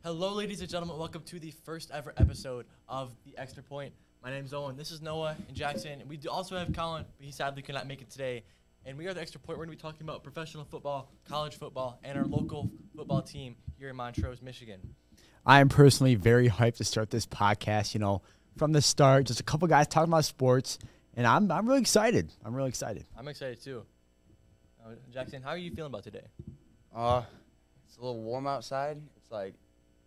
Hello, ladies and gentlemen. Welcome to the first ever episode of The Extra Point. My name's Owen. This is Noah and Jackson. We also have Colin, but he sadly could not make it today. And we are The Extra Point. We're going to be talking about professional football, college football, and our local football team here in Montrose, Michigan. I am personally very hyped to start this podcast. You know, from the start, just a couple guys talking about sports, and I'm really excited. I'm excited too. Jackson, how are you feeling about today? It's a little warm outside. It's like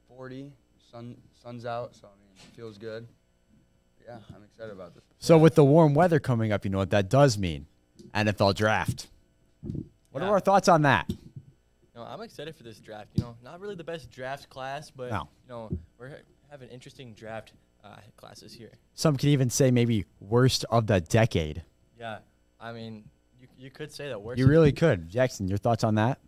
40. Sun's out, so I mean, it feels good. Yeah, I'm excited about this. So with the warm weather coming up, you know what that does mean? NFL draft. What are our thoughts on that? No, I'm excited for this draft. You know, not really the best draft class, but you know, we're having interesting draft classes here. Some could even say maybe worst of the decade. Yeah, I mean, you could say that worst. You really could. Jackson, your thoughts on that?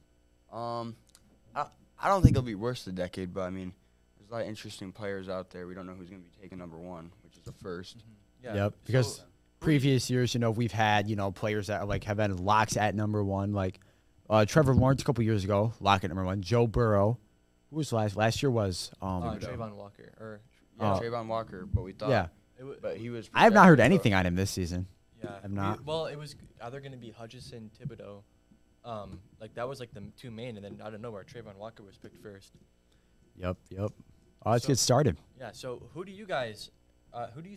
I don't think it'll be worse the decade, but I mean, there's a lot of interesting players out there. We don't know who's going to be taking number one, which is the first. Yeah. Yep. Because previous years, you know, we've had, you know, players that like have had locks at number one, like Trevor Lawrence a couple years ago, lock at number one. Joe Burrow, who was last year was Trayvon Walker Trayvon Walker, but we thought but he was. I have not heard anything on him this season. Yeah, I've not. Well, it was either going to be Hutchinson, Thibodeau. Like that was like the two main, and then out of nowhere, Trayvon Walker was picked first. Yep. Let's get started. Yeah. So who do you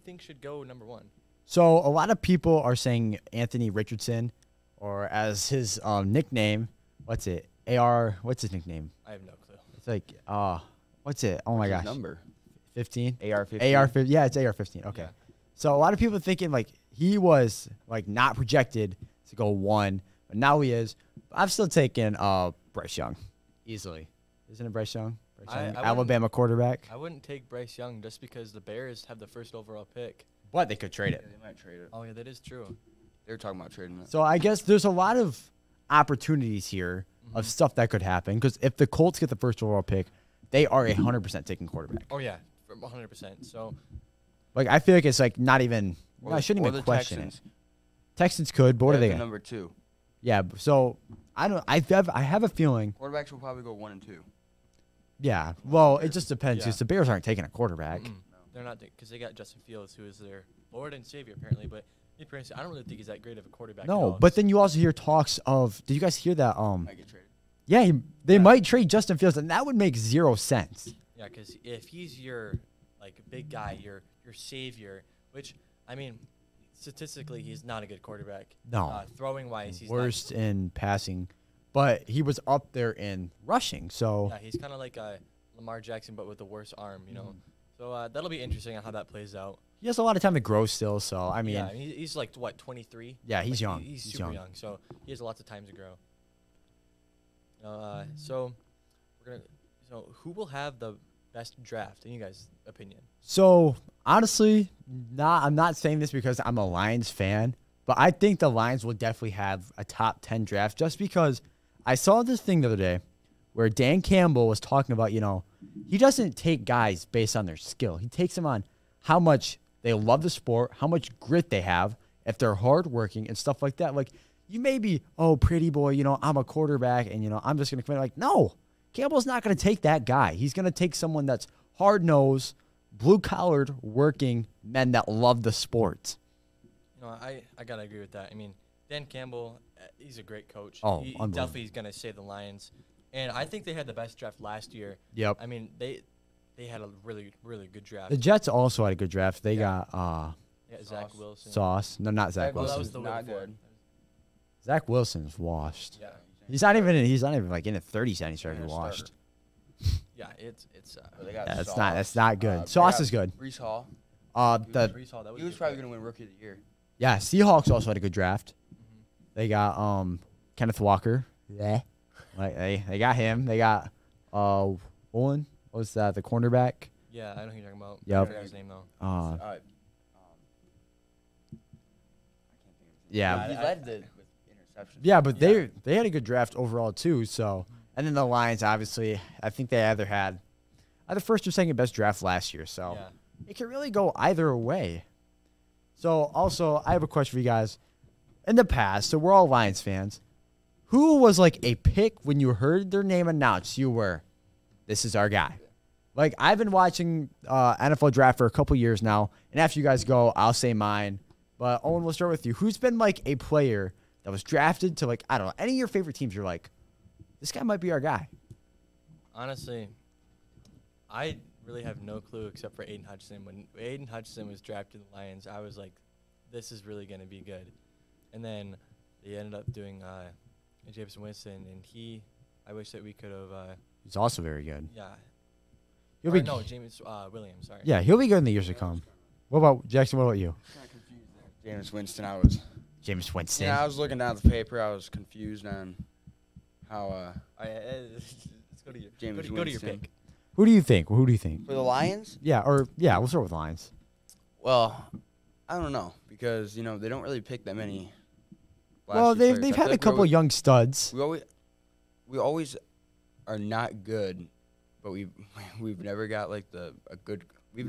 think should go number one? So a lot of people are saying Anthony Richardson, or as his nickname, what's it? What's his nickname? I have no clue. It's like what's it? Oh my gosh. Number 15. AR-15. AR-15. Yeah, it's AR-15. Okay. Yeah. So a lot of people are thinking like he was like not projected to go one, but now he is. I've still taken Bryce Young easily. Isn't it Bryce Young? Alabama quarterback. I wouldn't take Bryce Young just because the Bears have the first overall pick. But they could trade it. Yeah, they might trade it. Oh yeah, that is true. They're talking about trading it. So I guess there's a lot of opportunities here of stuff that could happen because if the Colts get the first overall pick, they are 100% taking quarterback. Oh yeah, 100%. So, like I feel like it's like not even. I shouldn't even question it. Texans could, but what are they? Number 2. Yeah. So I don't. I have a feeling Quarterbacks will probably go 1 and 2. Yeah. Well, it just depends. Yeah. Because the Bears aren't taking a quarterback. no. They're not because they got Justin Fields, who is their Lord and Savior apparently. But I don't really think he's that great of a quarterback. No, but then you also hear talks of. Did you guys hear that? Might get traded. Yeah, they might trade Justin Fields, and that would make 0 sense. Yeah, because if he's your like big guy, your savior, which I mean, statistically he's not a good quarterback. No, throwing wise, he's worst in passing, but he was up there in rushing. So yeah, he's kind of like Lamar Jackson, but with the worst arm, you know. So that'll be interesting on how that plays out. He has a lot of time to grow still. So I mean, he's like what 23. Yeah, he's young. He's super young, so he has lots of time to grow. So who will have the best draft in you guys' opinion? So honestly, I'm not saying this because I'm a Lions fan, but I think the Lions will definitely have a top 10 draft just because I saw this thing the other day where Dan Campbell was talking about, you know, he doesn't take guys based on their skill. He takes them on how much they love the sport, how much grit they have, if they're hardworking and stuff like that. Like, you may be, oh, pretty boy, you know, I'm a quarterback and, you know, I'm just going to come in. Like, no, Campbell's not going to take that guy. He's going to take someone that's hard-nosed, blue-collared, working men that love the sport. You know, I got to agree with that. I mean, Dan Campbell, he's a great coach. Oh, he definitely is going to save the Lions. And I think they had the best draft last year. Yep. I mean, they had a really, really good draft. The Jets also had a good draft. They got Zach Wilson. Sauce. No, not Zach Well, Wilson. that was the not good. good. Zach Wilson's washed. Yeah. He's not even like in the 30s and he's already washed. Yeah, it's They got That's Sauce. That's not good. They Sauce got is good. Breece Hall. Breece Hall, that He was probably going to win Rookie of the Year. Yeah, Seahawks also had a good draft. They got Kenneth Walker. Yeah. Like they got him. They got Owen. What was that? The cornerback. Yeah, I know who you're talking about. Yep. I forgot his name though. I can't think of his name. Yeah. He led with interceptions. Yeah, but they had a good draft overall too. So, and then the Lions, obviously, I think they either had first or second best draft last year. So it can really go either way. So also, I have a question for you guys. In the past, so we're all Lions fans. Who was like a pick when you heard their name announced? You were, this is our guy. Like, I've been watching NFL draft for a couple years now, and after you guys go, I'll say mine. But, Owen, we'll start with you. Who's been, like, a player that was drafted to, like, I don't know, any of your favorite teams, you're like, this guy might be our guy? Honestly, I really have no clue except for Aiden Hutchinson. When Aiden Hutchinson was drafted to the Lions, I was like, this is really going to be good. And then they ended up doing Jameson Winston, and I wish that we could have. He's also very good. Yeah. No, James Williams, sorry. Yeah, he'll be good in the years to come. What about Jackson? What about you? Kind of confused there. James Winston, James Winston. Yeah, I was looking down at the paper. I was confused on how Let's go to your, James go to your Winston. pick. Who do you think? Who do you think? For the Lions? Yeah, we'll start with Lions. Well, I don't know because they don't really pick that many. Well, flashy they've players. I had feel a like couple young studs. we always are not good, but we've never got like a good. We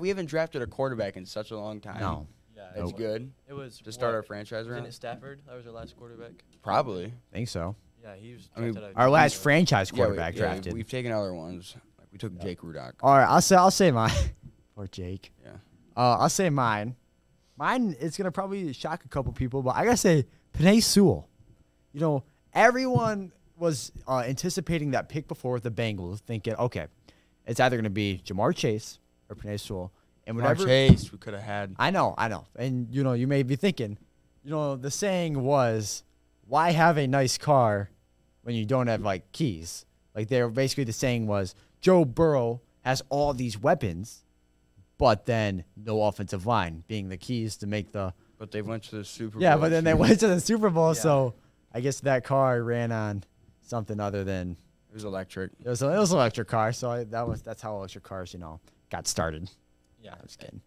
haven't drafted a quarterback in such a long time. No. Yeah, That's good It was to start our franchise around. Wasn't it Stafford? That was our last quarterback. Probably. I think so. Yeah, he was. I mean, drafted out of Our last Jacksonville. franchise quarterback drafted. We've taken other ones. Like we took Jake Rudock. All right, I'll say mine. Or Jake. Yeah. I'll say mine. Mine is gonna probably shock a couple people, but I gotta say Penei Sewell. Everyone was anticipating that pick before with the Bengals, thinking, okay, it's either gonna be Jamar Chase or Penei Sewell. And whatever Chase we could have had. I know. And you may be thinking, the saying was, why have a nice car when you don't have like keys? Like basically the saying was, Joe Burrow has all these weapons, but then no offensive line being the keys to make the. But they went to the Super Bowl. Yeah, but then they this year. went to the Super Bowl, Yeah. so I guess that car ran on something other than It was electric. it was an electric car. So that's how electric cars got started. Yeah, I was kidding.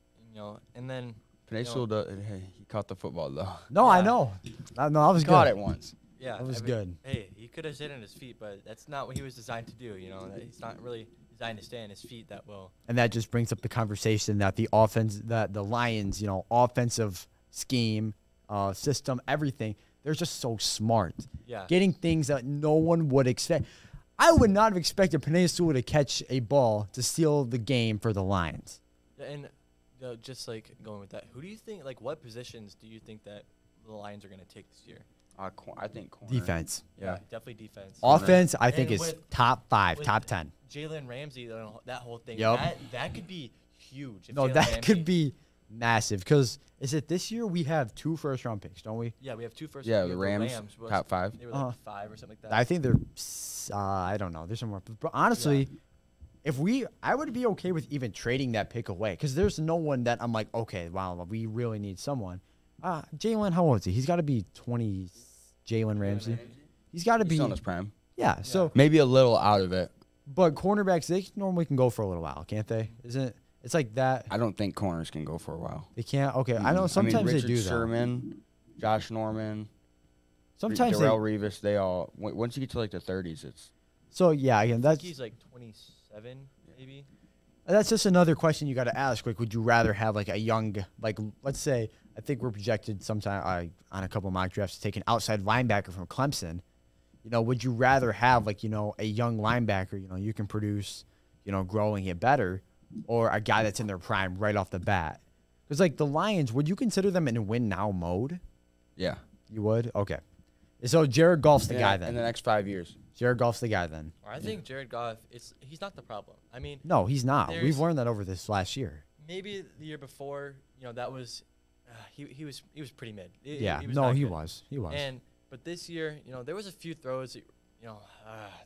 And then Penei Sewell, hey, he caught the football though. No, I Yeah. know. No, I was Caught good. it once. yeah, That was I mean, good. Hey, he could have stayed on his feet, but that's not what he was designed to do. He's not really designed to stay on his feet that well. And that just brings up the conversation that the offense, that the Lions, offensive scheme, system, everything, they're just so smart. Yeah. Getting things that no one would expect. I would not have expected Penei Sewell to catch a ball to steal the game for the Lions. And just like going with that, who do you think? Like, what positions do you think that the Lions are going to take this year? I think corner. Defense. Yeah. definitely defense. Offense, I think, And is with- top 5, with top 10. Jalen Ramsey, that whole thing. Yup. That could be huge. If No, Jalen that Ramsey- could be massive. Because is it this year we have 2 first-round picks, don't we? Yeah, we have 2 first. Yeah, we the have Rams, was- top 5. They were like 5 or something like that. I think they're, I don't know. There's some more. But honestly, I would be okay with even trading that pick away because there's no one that I'm like, okay, wow, we really need someone. Jalen, how old is he? He's got to be 20. Jalen Ramsey. He's got to be. He's on his prime. Yeah. So, Maybe a little out of it. but cornerbacks, they normally can go for a little while, can't they? Isn't it? It's like that. I don't think corners can go for a while. They can't. Okay, I know sometimes Richard they do though. Sherman, Josh Norman, Sometimes Darrell they. Revis, they all once you get to like the 30s, it's So yeah, again, I think that's he's like 27, maybe. That's just another question you got to ask. Like, would you rather have like a young, like, let's say, I think we're projected sometime on a couple mock drafts to take an outside linebacker from Clemson. Would you rather have like, a young linebacker, you can produce, growing it better, or a guy that's in their prime right off the bat? Because like the Lions, would you consider them in win now mode? yeah. You would? Okay. So Jared Goff's the guy In then. the next 5 years. Jared Goff's the guy then. Or I think Jared Goff, he's not the problem. I mean, No, he's not. We've There's- learned that over this last year. maybe the year before, that was he was pretty mid. Yeah. He was No, not he good. was. He was. But this year, there was a few throws that,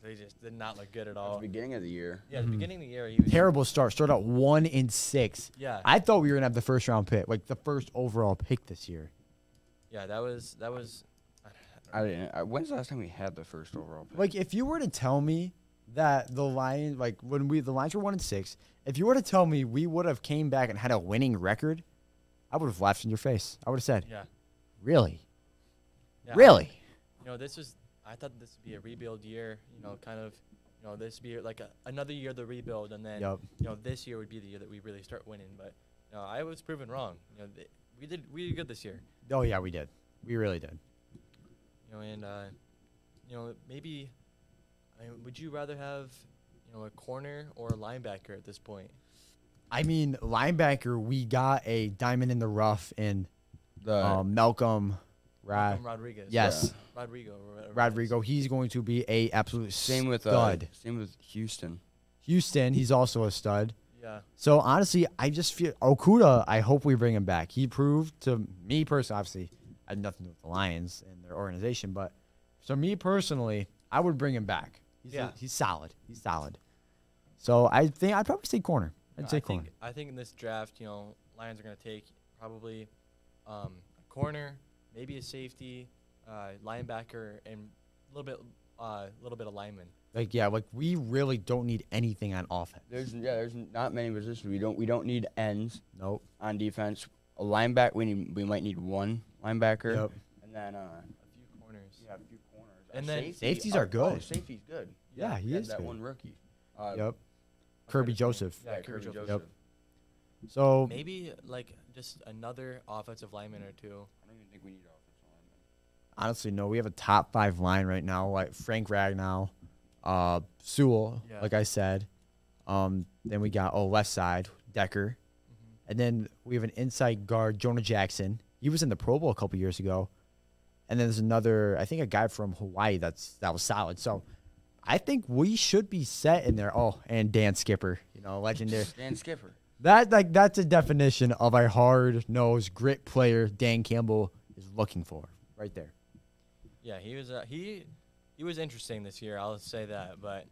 they just did not look good at At the all. beginning of the year. Yeah, at the beginning of the year, he was Terrible start. Started out 1-6. Yeah, I thought we were gonna have the first round pick, like the first overall pick this year. yeah, that was. I didn't. When's the last time we had the first overall pick? Like, if you were to tell me that the Lions, like when the Lions were 1-6, if you were to tell me we would have came back and had a winning record, I would have laughed in your face. I would have said, Yeah. "Really, Yeah, really?" I thought this would be a rebuild year. Kind of. This would be like another year of the rebuild, and then Yup. this year would be the year that we really start winning. But I was proven wrong. We did good this year. Oh yeah, we did. We really did. And maybe, would you rather have, a corner or a linebacker at this point. I mean, linebacker, we got a diamond in the rough in The Malcolm Rodriguez. Yes. Rodrigo. Or whatever it is. Rodrigo. He's going to be a absolute same with stud. Houston. Houston, he's also a stud. Yeah. So honestly, I just feel Okuda, I hope we bring him back. He proved to me personally, obviously, I had nothing to do with the Lions and their organization, but so me personally, I would bring him back. He's solid. He's solid. So I think I'd probably say corner. I'd say corner. I think in this draft, Lions are going to take probably a corner, maybe a safety, linebacker, and a little bit of lineman. Like we really don't need anything on offense. There's not many positions. We don't need ends. Nope. On defense. A linebacker, we might need one linebacker. Yep. And then A few corners. a few corners. And then safeties are good. Oh, safety's good. Yeah, he We had is that good. one rookie. Yep. Kirby Joseph. Yeah, Kirby Kirby Joseph. Joseph. Yep. So Maybe like just another offensive lineman or two. I don't even think we need offensive linemen. honestly, no, we have a top 5 line right now. Like Frank Ragnow, Sewell, Yeah. like I said. Then we got left side Decker, and then we have an inside guard Jonah Jackson. He was in the Pro Bowl a couple years ago, and then there's another, I think, a guy from Hawaii that was solid. So I think we should be set in there. Oh, and Dan Skipper, legendary. Dan Skipper. That's a definition of a hard-nosed, grit player Dan Campbell is looking for right there. Yeah, he was interesting this year. I'll say that, but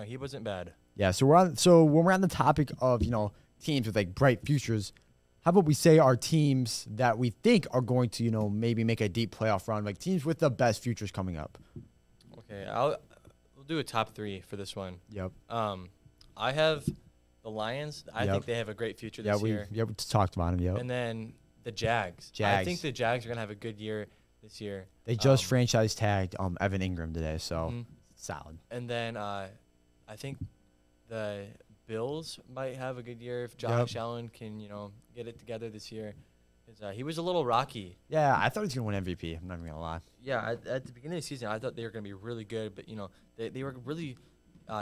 he wasn't bad. Yeah, so when we're on the topic of teams with like bright futures, how about we say our teams that we think are going to maybe make a deep playoff run, like teams with the best futures coming up. Okay, we'll do a top 3 for this one. Yep. I have the Lions. I Yep. think they have a great future this year. we just talked about them. Yep. And then the Jags. I Jags. think the Jags are gonna have a good year this year. They just franchise tagged Evan Ingram today, so Mhm. solid. And then I think the Bills might have a good year if Josh Allen can get it together this year. 'Cause, he was a little rocky. Yeah, I thought he was gonna win MVP. I'm not even gonna lie. Yeah, at the beginning of the season, I thought they were going to be really good, but they were really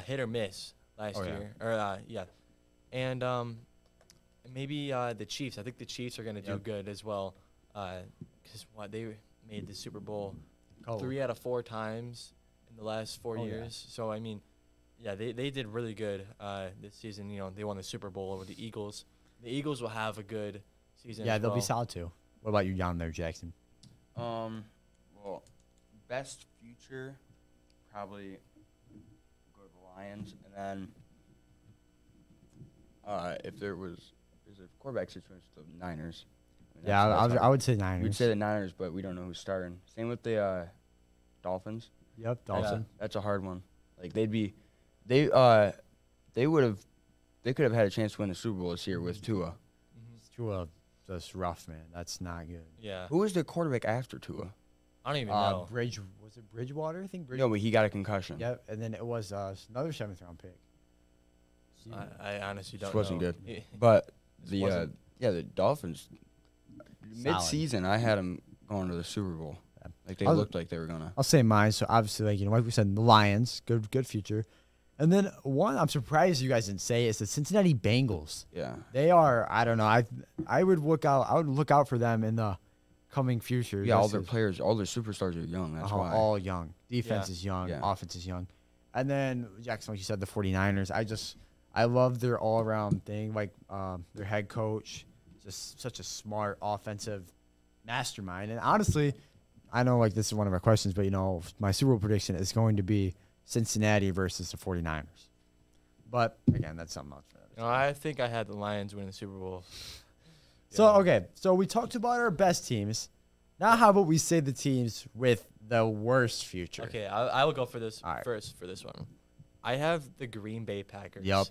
hit or miss last Oh, yeah. year. Or yeah, and maybe the Chiefs. I think the Chiefs are going to do Yep. good as well, because they made the Super Bowl Oh. 3 out of 4 times in the last 4 Oh, yeah. years. So I mean, yeah, they did really good this season. They won the Super Bowl over the Eagles. The Eagles will have a good season. Yeah, as they'll be well. solid too. What about you down there, Jackson? Well, best future, probably go to the Lions, and then if there's a quarterback situation, the Niners. I mean, Yeah, that's I hard. would say Niners. We'd say the Niners, but we don't know who's starting. Same with the Dolphins. Yep, That's- Dolphin. That's a hard one. Like they could have had a chance to win the Super Bowl this year with Tua. Tua, just rough, man. That's not good. Yeah, Who was the quarterback after Tua? I don't even know. Was it Bridgewater? I think No, but he got a concussion. Yep, and then it was another 7th round pick. I honestly don't This wasn't know. good. But the wasn't- the Dolphins Solid. mid-season, I had them going to the Super Bowl. Yeah. Like they I'll- looked like they were gonna. I'll say mine. So obviously, like we said, the Lions, good future. And then one I'm surprised you guys didn't say is the Cincinnati Bengals. Yeah. They are, I don't know. I would look out for them in the coming future. Yeah, all This their is players, all their superstars are young. That's why. all young. Defense Yeah. is young. Yeah. Offense is young. And then Jackson, like you said, the 49ers. I love their all around thing. Like their head coach, just such a smart offensive mastermind. And honestly, I know like this is one of our questions, but my Super Bowl prediction is going to be Cincinnati versus the 49ers. But again, that's something else. I think I had the Lions win the Super Bowl. So Yeah. okay, so we talked about our best teams. Now, how about we say the teams with the worst future? Okay, I will go for this All right. first for this one. I have the Green Bay Packers. Yep.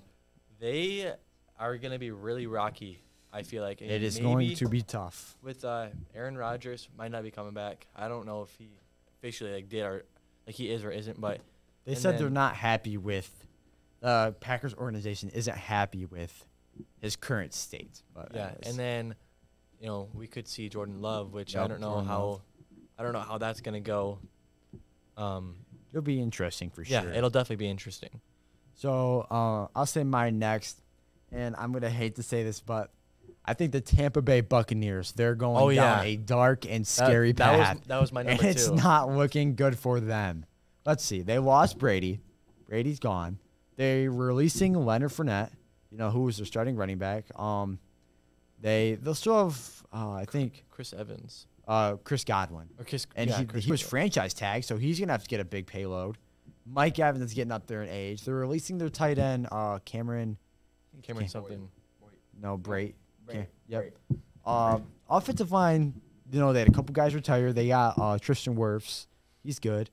They are going to be really rocky, I feel like. It is Maybe going to be tough. with Aaron Rodgers might not be coming back. I don't know if he officially did or he is or isn't, but They and said they're then- not happy with the Packers organization isn't happy with his current state. But yeah, anyways. and then we could see Jordan Love, which I Yep, don't know Jordan how Love. I don't know how that's going to go. It'll be interesting for Yeah, sure. it'll definitely be interesting. So I'll say mine next, and I'm gonna hate to say this, but I think the Tampa Bay Buccaneers, they're going down a dark and scary path. That was my number and it's two. not looking good for them. Let's see. They lost Brady. Brady's gone. They're releasing Leonard Fournette, who was their starting running back. They'll still have I think Chris Evans. Chris Godwin. Or Chris, And yeah, he was franchise tagged, so he's gonna have to get a big payload. Mike Evans is getting up there in age. They're releasing their tight end, Cameron something. Brait. Brait. Yep. Offensive line, they had a couple guys retire. They got Tristan Wirfs. He's good.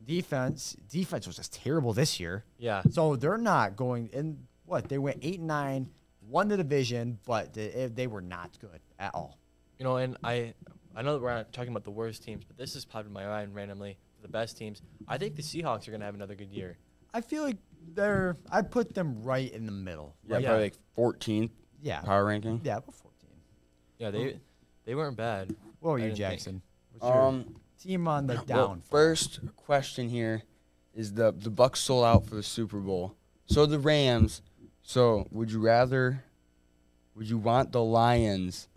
Defense was just terrible this year. Yeah. So they're not going in. They went 8-9, won the division, but they were not good at all. And I know that we're not talking about the worst teams, but this is popped in my mind randomly for the best teams. I think the Seahawks are going to have another good year. I feel like I'd put them right in the middle. Yeah, probably like 14th power ranking. Yeah, about 14. Yeah, they weren't bad. What are you, Jackson? What's your team on the down? Well, first question here is the Bucs sold out for the Super Bowl. So the Rams. So would you want the Lions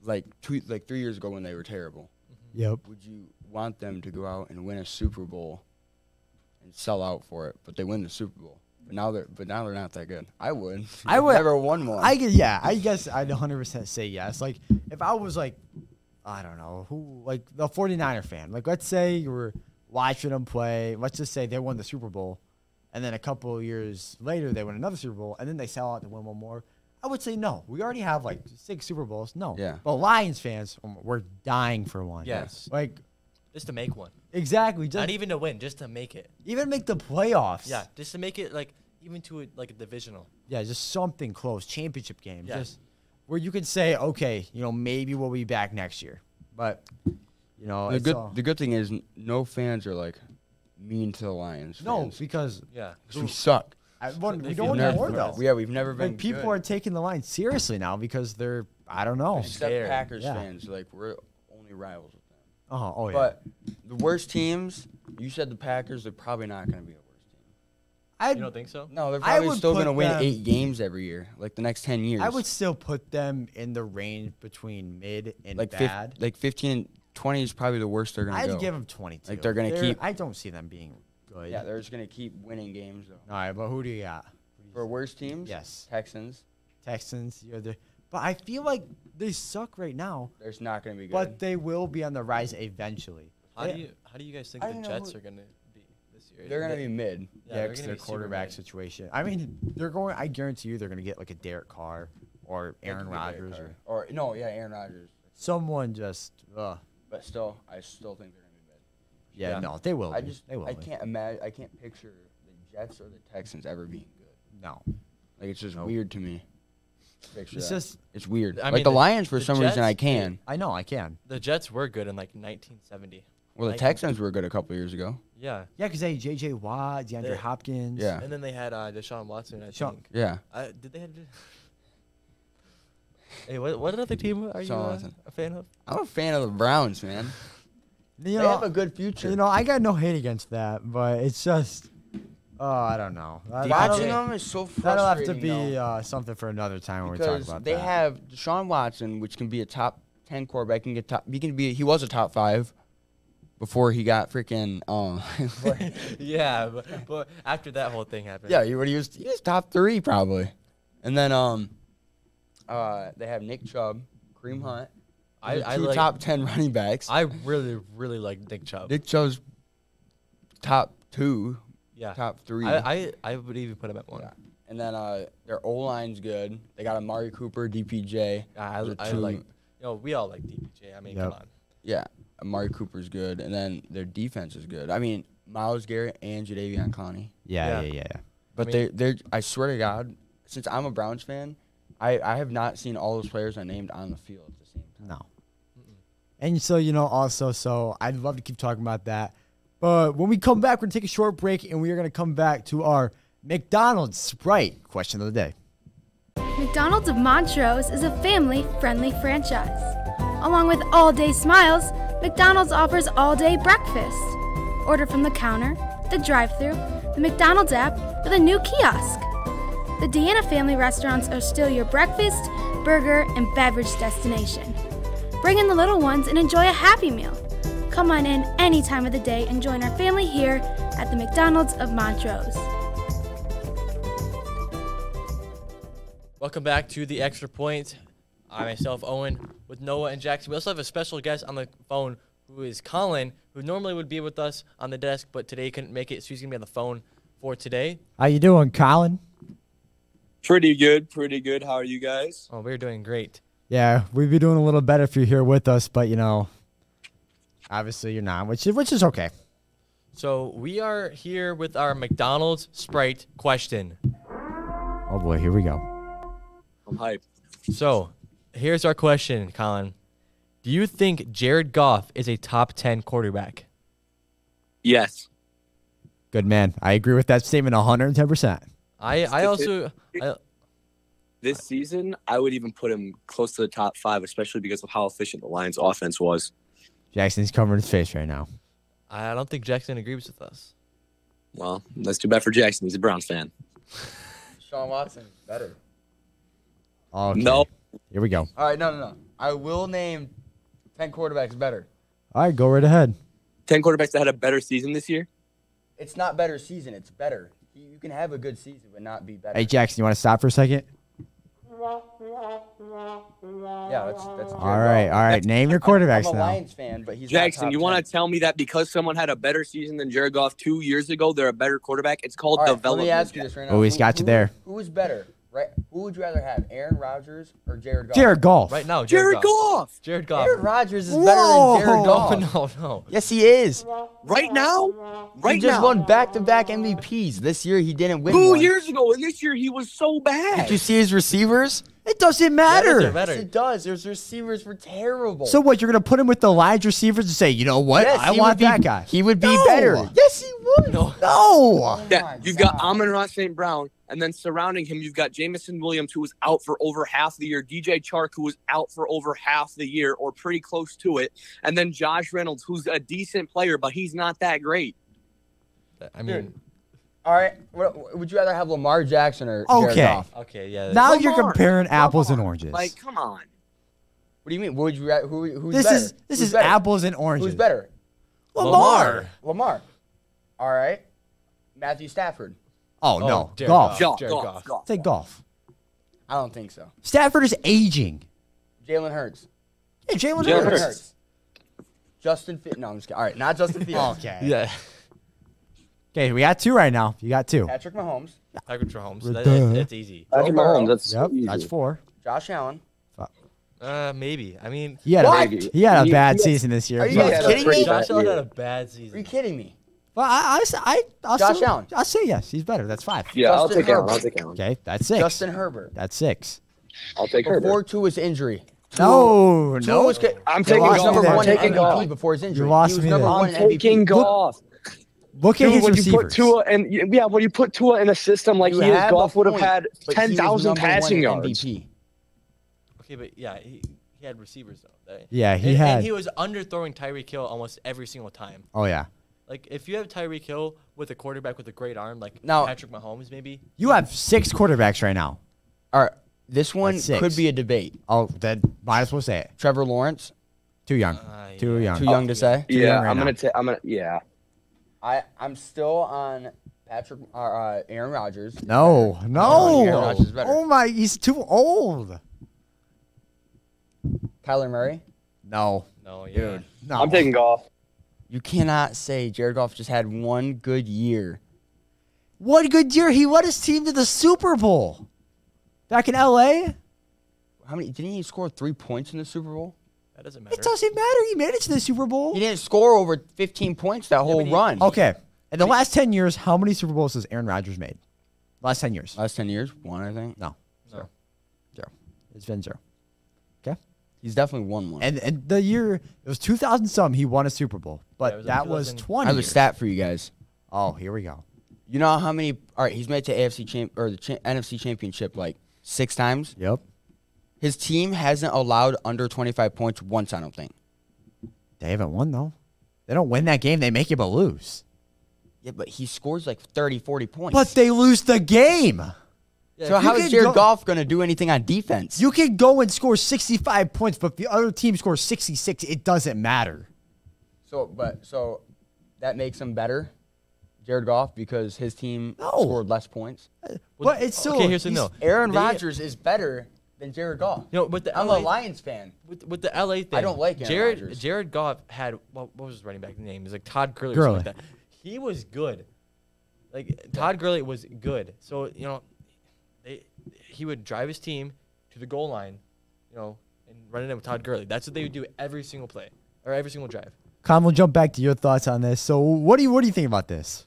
like 3 years ago when they were terrible? Yep. Would you want them to go out and win a Super Bowl and sell out for it, but they win the Super Bowl? But now they're not that good. I would. I would. Never won one. I guess I'd 100% say yes. Like if I was like, I don't know who, like the 49er fan. Like let's say you were watching them play. Let's just say they won the Super Bowl, and then a couple of years later they win another Super Bowl, and then they sell out to win one more. I would say no. We already have like 6 Super Bowls. No. Yeah. But Lions fans, we're dying for one. Yes. Like Just to make one. exactly. Not even to win, just to make it. Even make the playoffs. Yeah, just to make it even to a divisional. Yeah, just something close. Championship game. Yeah. Just where you can say, okay, maybe we'll be back next year. But the good thing is no fans are like mean to the Lions. No, fans. because Yeah. we suck. we They don't feel anymore never- though. Yeah, we've never been. Like people good. are taking the line seriously now because they're I don't know. Except scared. Packers Yeah. fans, like we're only rivals with them. Oh yeah. But the worst teams, you said the Packers, they're probably not going to be the worst team. You don't think so? No, they're I probably would still put going to win them- 8 games every year, like the next 10 years. I would still put them in the range between mid and like bad. 15 and 20 is probably the worst they're going to go. I'd give them 22. Like, they're gonna keep- I don't see them being good. Yeah, they're just going to keep winning games though. All right, but who do you got? For worst teams, Yes. Texans. Texans. But I feel like they suck right now. They're just not going to be good. But they will be on the rise eventually. How do you guys think I the don't know Jets who- are gonna be this year? they're going to be mid. Yeah, Yeah, they're because gonna their be super quarterback mid. situation. I mean, they're going. I guarantee you, they're going to get like a Derek Carr or Aaron Rodgers or Aaron Rodgers. someone just. But still, I still think they're going to be mid. Yeah, Yeah. no, they will. I be. just they will. I be. can't imagine. I can't picture the Jets or the Texans ever being good. No, Like it's just Nope. weird to me. to Picture it's that. just. It's weird. I Like mean, the the- Lions, for the some reason, I Jets, can. I know. I can. The Jets were good in 1970. Well, the Like- Texans were good a couple years ago. Yeah. Yeah, because they had J.J. Watt, DeAndre They- Hopkins. Yeah. And then they had Deshaun Watson, I Deshaun- think. Yeah. Did they have? Hey, what other team are you Deshaun Watson. a fan of? I'm a fan of the Browns, man. You They know, have a good future. I got no hate against that, but it's just. I don't know. Watching That'll- them is so frustrating. That'll have to be though, something for another time when we talk because about they that. have Deshaun Watson, which can be a top 10 quarterback. He was a top 5 before he got freaking. Yeah, but after that whole thing happened. Yeah, he was top 3 probably, and then they have Nick Chubb, Kareem Hunt. I two like top 10 running backs. I really like Nick Chubb. Nick Chubb's top 2, Yeah. top 3. I would even put him at 1. Yeah. And then their O-line's good. They got Amari Cooper, DPJ. I Those are like. two- We all like DPJ. I mean, Yep. come on. Yeah, Amari Cooper's good. And then their defense is good. I mean, Myles Garrett and Jadeveon Clowney. Yeah. But they're I swear to God, since I'm a Browns fan, I have not seen all those players I named on the field at the same time. No. And so, so I'd love to keep talking about that. But when we come back, we're going to take a short break, and we are going to come back to our McDonald's Sprite question of the day. McDonald's of Montrose is a family-friendly franchise. Along with all-day smiles, McDonald's offers all-day breakfast. Order from the counter, the drive-thru, the McDonald's app with a new kiosk. The Deanna family restaurants are still your breakfast, burger, and beverage destination. Bring in the little ones and enjoy a Happy Meal. Come on in any time of the day and join our family here at the McDonald's of Montrose. Welcome back to the Extra Point. I myself, Owen, with Noah and Jackson. We also have a special guest on the phone who is Colin, who normally would be with us on the desk, but today couldn't make it, so he's going to be on the phone for today. How you doing, Colin? Pretty good, pretty good. How are you guys? Oh, we're doing great. Yeah, we'd be doing a little better if you're here with us, but, you know, obviously you're not, which is okay. So we are here with our McDonald's Sprite question. Oh, boy, here we go. I'm hyped. So here's our question, Colin. Do you think Jared Goff is a top 10 quarterback? Yes. Good man. I agree with that statement 110%. This season, I would even put him close to the top 5, especially because of how efficient the Lions' offense was. Jackson's covering his face right now. I don't think Jackson agrees with us. Well, that's too bad for Jackson. He's a Browns fan. Sean Watson, better. Okay. No. Here we go. All right, no. I will name 10 quarterbacks better. All right, go right ahead. 10 quarterbacks that had a better season this year? It's not better season. It's better. You can have a good season but not be better. Hey, Jackson, you want to stop for a second? Yeah, that's All right. Name your quarterbacks I'm a now. Lions fan, but he's Jackson, not you want to tell me that because someone had a better season than Jared Goff 2 years ago, they're a better quarterback? It's called development. Let me ask you this right now. Oh, he's got you there. Who is better? Right? Who would you rather have, Aaron Rodgers or Jared Goff? Jared Goff. Right now, Jared Goff! Jared Goff. Aaron Rodgers is better Whoa. than Jared Goff. No. Yes, he is. Right now? He just won back-to-back MVPs. This year, he didn't win 2 one. years ago, and this year he was so bad. Did you see his receivers? It doesn't matter. Yes, it does. His receivers were terrible. So what, you're going to put him with the Lions receivers and say, you know what, Yes, I he want would be- that guy. He would be No. better. Yes, he would. No. No. Yeah, you've got Amon-Ra St. Brown, and then surrounding him, you've got Jamison Williams, who was out for over half the year, DJ Chark, who was out for over half the year, or pretty close to it, and then Josh Reynolds, who's a decent player, but he's not that great. I mean, Dude. All right. Would you rather have Lamar Jackson or Jared Okay. Goff? okay, yeah. Now Lamar, you're comparing apples and Lamar. oranges. Like, come on. What do you mean? Would you rather, who's this better? is Who's is better? apples and oranges. Who's better? Lamar. Lamar. All right. Matthew Stafford. Oh, no. Jared Golf. Goff. Jared Goff. Say golf. I don't think so. Stafford is aging. Jalen Hurts. Yeah, Jalen Jalen Hurts. Hurts. Justin Fields. No, I'm just kidding. All right, not Justin Fields. Okay. Yeah. Okay, we got two right now. You got two. Patrick Mahomes. Patrick Mahomes. Duh. That's easy. Patrick Burrow. Mahomes, that's Yep, easy. that's four. Josh Allen. Maybe. I mean, He had What? he had a He- bad he- season this year. Are you but- guys kidding me? Josh Allen year. had a bad Are season. you kidding me? Well, I'll Josh say, Allen. I'll say yes. He's better. That's five. Yeah, I'll Justin take Allen. Herbert. I'll take Allen. Okay, that's six. Justin Herbert. That's six. I'll take Before Herbert. Tua's injury. No, Tua no. was I'm Tua taking was lost number me there. one I'm in taking MVP Goff. before his injury. lost he was me number there. one I'm in taking MVP. Goff. Look at Dude, his when you put receivers. Tua when you put Tua in a system like You he is, have Goff a would have point, had but he was 10,000 number one passing in yards. MVP. Okay, but yeah, he had receivers though. Right? Yeah, he and, had. And he was underthrowing Tyreek Hill almost every single time. Oh yeah. Like if you have Tyreek Hill with a quarterback with a great arm, like Now- Patrick Mahomes, maybe. You have six quarterbacks right now. All right, this one That's six. could be a debate. Oh, then might as well say it. Trevor Lawrence, Too young. Too yeah. young. too young to say. Too Yeah, young right I'm now. gonna. Yeah. I'm still on Aaron Rodgers. No, Aaron no. Rodgers is better. Oh my, he's too old. Kyler Murray. No, No, yeah. Dude. no. I'm taking Goff. You cannot say Jared Goff just had one good year. One good year. He led his team to the Super Bowl. Back in LA. How many? Didn't he score 3 points in the Super Bowl? That doesn't matter. It doesn't matter. He made it to the Super Bowl. He didn't score over 15 points that whole but he- run. Okay. In the last 10 years, how many Super Bowls has Aaron Rodgers made? Last 10 years. Last 10 years, one I think. No. No. Zero. It's been zero. He's definitely won one. And the year, it was 2000 some, he won a Super Bowl. But Yeah, it was that like was 2000. 20 I have a years. stat for you guys. Oh, here we go. You know how many? All right, he's made it to NFC Championship like 6 times. Yep. His team hasn't allowed under 25 points once. I don't think. They haven't won, though. They don't win that game. They make you but lose. Yeah, but he scores like 30, 40 points. But they lose the game. Yeah, so you how is can Jared go- Goff going to do anything on defense? You can go and score 65 points, but if the other team scores 66, it doesn't matter. So that makes him better, Jared Goff, because his team No. scored less points. But it's still okay. Here's the no. Aaron Rodgers is better than Jared Goff. You know, with the I'm LA, a Lions fan. with the LA thing, I don't like Aaron Rodgers. Jared Goff had what was his running back name? It was like Todd Gurley or Gurley. something like that. He was good. Like Todd Gurley was good. So he would drive his team to the goal line, and run it in with Todd Gurley. That's what they would do every single play or every single drive. Con, we'll jump back to your thoughts on this. So what do you think about this?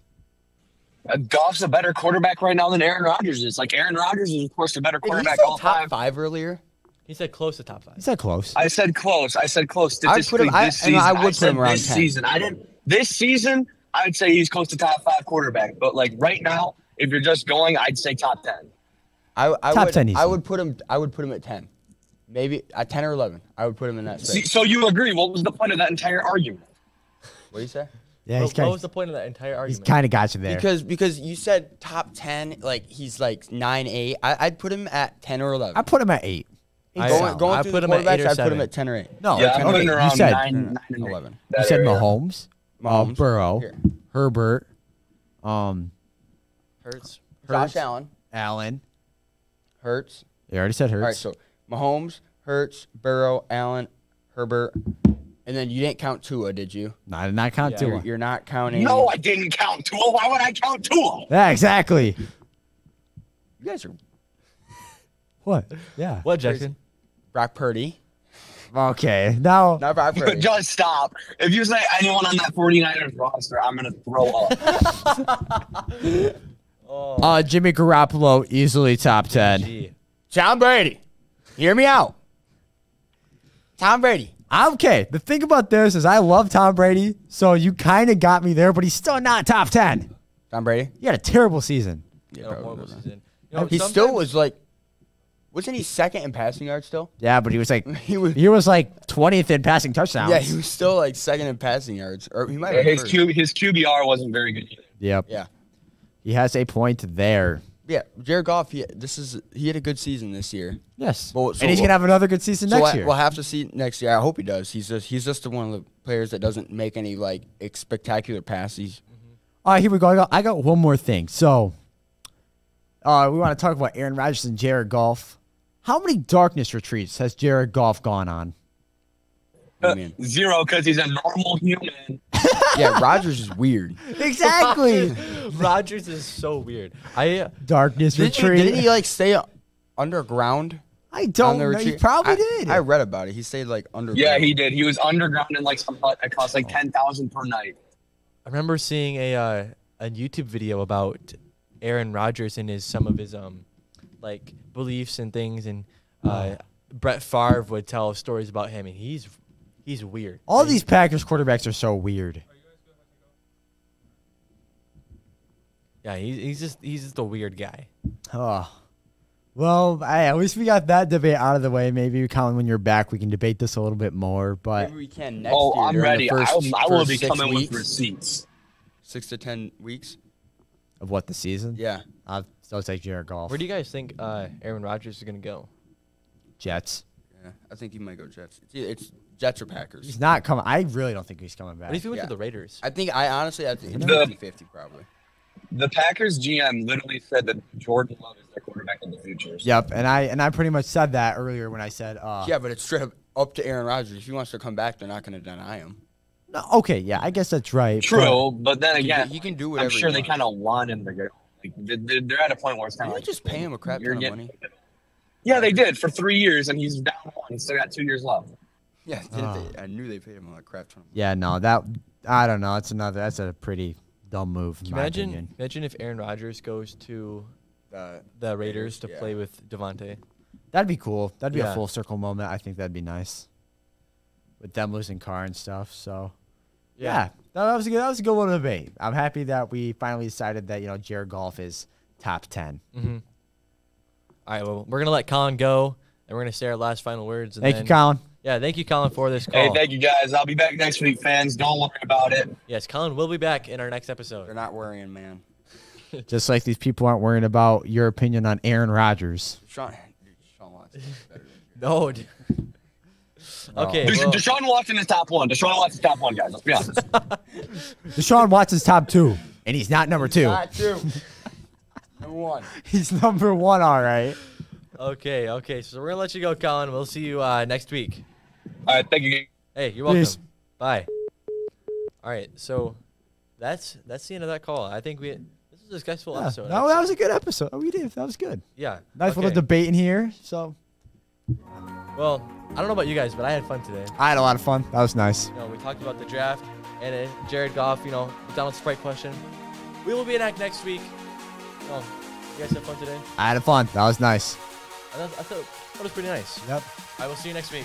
Goff's a better quarterback right now than Aaron Rodgers is. Like, Aaron Rodgers is, of course, a better Did he quarterback say all top time. 5 earlier? He said close to top 5. Is that close? I said close. I'd put him- This season. I would put said him around this 10. season. I didn't. This season, I'd say he's close to top 5 quarterback. But like right now, if you're just going, I'd say top 10. I Top would, 10 easy. I would put him at 10. Maybe at 10 or 11. I would put him in that See, space. so you agree? What was the point of that entire argument? What do you say? Yeah, What was the point of that entire he's argument? kind of got you there. Because you said top 10, like he's like 9, 8. I'd put him at 10 or 11. I put him at 8. I Going I through put the him at 8 quarterbacks, or I'd 7. put him at 10 or 8. No, Yeah, ten I'm or putting eight. around You said- 9 and 11. You That said area. Mahomes, Mahomes. Burrow, Here. Herbert, Hurts. Josh Allen, Allen. Hurts. You already said Hurts. All right, so Mahomes, Hurts, Burrow, Allen, Herbert, and then you didn't count Tua, did you? No, I did not count Tua. You're not counting. No, I didn't count Tua. Why would I count Tua? Yeah, exactly. You guys are What? Yeah. What, Jackson? Brock Purdy. Okay. Now, Not Brock Purdy. Just stop. If you say anyone on that 49ers roster, I'm going to throw up. Jimmy Garoppolo easily top 10. Gee. Tom Brady. Hear me out. Tom Brady. Okay. The thing about this is I love Tom Brady, so you kind of got me there, but he's still not top 10. Tom Brady. He had a terrible season. Yeah, Horrible probably. season. He still was like, wasn't he second in passing yards still? Yeah, but he was like He was. he was like 20th in passing touchdowns. Yeah, he was still like second in passing yards, or he might have been His first. QBR wasn't very good either. Yep. Yeah, He has a point there. yeah. Jared Goff. He had a good season this year. Yes. Well, so and he's going to have another good season next year. We'll have to see next year. I hope he does. He's just one of the players that doesn't make any like spectacular passes. All right, here we go. I got one more thing. So, we want to talk about Aaron Rodgers and Jared Goff. How many darkness retreats has Jared Goff gone on? What do you mean? 0 because he's a normal human. Yeah, Rodgers is weird. Exactly. Rodgers is so weird. Darkness retreat. Didn't he like stay underground? I on don't the know. He retreat? probably did. I read about it. He stayed like underground. Yeah, he did. He was underground in like some hut that cost like $10,000 per night. I remember seeing a YouTube video about Aaron Rodgers and some of his like beliefs and things, and Brett Favre would tell stories about him, and he's weird. All these Packers quarterbacks are so weird. Yeah, he's just a weird guy. Oh. Well, at least we got that debate out of the way. Maybe, Colin, when you're back, we can debate this a little bit more. But Maybe we can next Oh, year. I'm during ready. The first, I will first be 6 coming with weeks, receipts. 6 to 10 weeks. of what the season? Yeah. I'll still take Jared Goff. Where do you guys think Aaron Rodgers is gonna go? Jets. Yeah, I think he might go Jets. It's Jets or Packers. He's not coming. I really don't think he's coming back. What if he went Yeah. to the Raiders? I think honestly it's The- 50-50 probably. The Packers GM literally said that Jordan Love is their quarterback in the future. Yep, and I pretty much said that earlier when I said Yeah, but it's straight up to Aaron Rodgers. If he wants to come back, they're not going to deny him. no, okay, yeah, I guess that's right. True, but then He again, can- he can do whatever I'm sure he they wants. kind of want him to go. Like, they're at a point where it's kind Didn't of they like just pay him a crap you're ton of getting- money? Yeah, they did for 3 years, and he's down 1. He's still got 2 years left. Yeah, didn't they? I knew they paid him a crap ton of money. Yeah, no, I don't know. That's a pretty dumb move. Can In you my imagine opinion. imagine if Aaron Rodgers goes to The the Raiders to yeah. play with Devontae? That'd be cool. That'd be Yeah. a full circle moment. I think that'd be nice. With them losing Carr and stuff. So yeah, that was a good one to debate. I'm happy that we finally decided that Jared Goff is top 10. Mm-hmm. All right, well, we're gonna let Colin go, and we're gonna say our last final words. And Thank then you, Colin. Yeah, thank you, Colin, for this call. Hey, thank you guys. I'll be back next week, fans. Don't worry about it. Yes, Colin will be back in our next They're episode. not worrying, man. Just like these people aren't worrying about your opinion on Aaron Rodgers. Sean Watson is better than you. No. Okay. Well, Deshaun Watson is top one. Deshaun Watson's top one, guys. Let's be honest. Deshaun Watson's top 2, and he's not number 2. Not 2. Number 1. He's number 1, all right. Okay. So we're gonna let you go, Colin. We'll see you next week. All right, thank you. Hey, you're welcome. Peace. Bye. All right. So that's the end of that call. I think this was a successful episode. No, that was a good episode. Oh, we did. That was good. Yeah. Nice little debate in here. So Well, I don't know about you guys, but I had fun today. I had a lot of fun. That was nice. You know, we talked about the draft and then Jared Goff. You know, the Donald Sprite question. We will be back next week. Oh, you guys have fun today? I had fun. That was nice. I thought that was pretty nice. Yep. I will see you next week.